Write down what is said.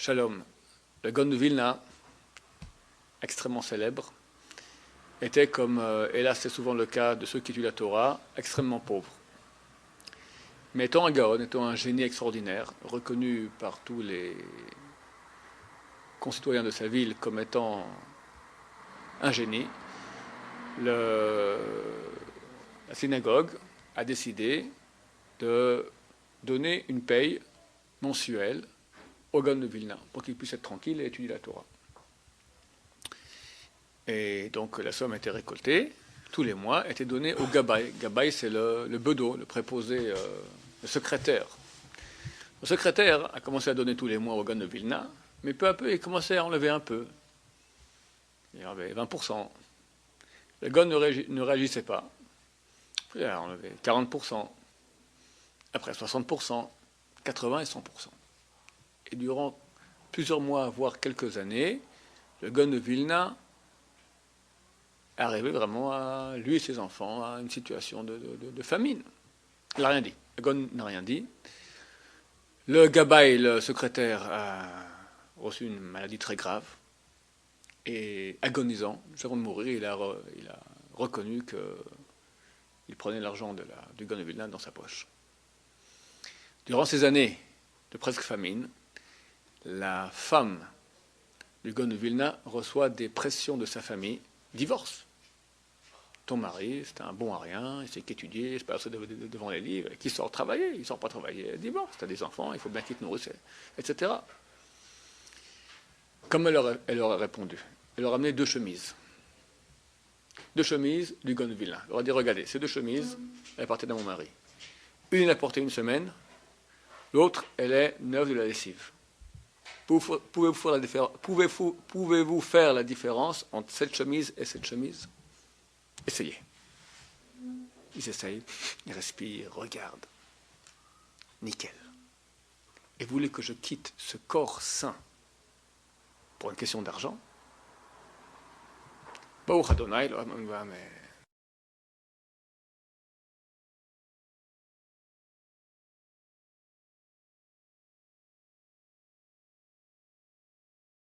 Shalom, le Gaon de Vilna, extrêmement célèbre, était comme, hélas c'est souvent le cas de ceux qui étudient la Torah, extrêmement pauvre. Mais étant un Gaon, étant un génie extraordinaire, reconnu par tous les concitoyens de sa ville comme étant un génie, la synagogue a décidé de donner une paye mensuelle au Gaon de Vilna pour qu'il puisse être tranquille et étudier la Torah. Et donc la somme était récoltée, tous les mois, était donnée au Gabbai. Gabbai, c'est le bedeau, le préposé, le secrétaire. Le secrétaire a commencé à donner tous les mois au Gaon de Vilna, mais peu à peu, il commençait à enlever un peu. Il y avait 20%. Le Gaon ne réagissait pas. Il a enlevé 40%, après 60%, 80% et 100%. Et durant plusieurs mois, voire quelques années, le Gaon de Vilna arrivé vraiment à lui et ses enfants à une situation de famine. Il n'a rien dit. Le Gaon n'a rien dit. Le Gabbai, le secrétaire, a reçu une maladie très grave et agonisant. Juste avant de mourir, il a reconnu qu'il prenait l'argent du Gaon de Vilna dans sa poche. Durant ces années de presque famine, la femme du Gaon de Vilna reçoit des pressions de sa famille. Divorce. Ton mari, c'est un bon à rien, il sait qu'étudier, il se passe devant les livres, qui sort travailler, il ne sort pas travailler, divorce, tu as des enfants, il faut bien qu'ils te nourrissent, etc. Comme elle leur a répondu, elle leur a amené 2 chemises. 2 chemises du Gaon de Vilna. Elle leur a dit, regardez, ces 2 chemises, elles appartiennent à mon mari. Une, elle a porté une semaine, l'autre, elle est neuve de la lessive. Pouvez-vous faire la différence entre cette chemise et cette chemise? Essayez. Ils essayent, ils respirent, regardent. Nickel. Et vous voulez que je quitte ce corps sain pour une question d'argent? Baruch Adonai, mais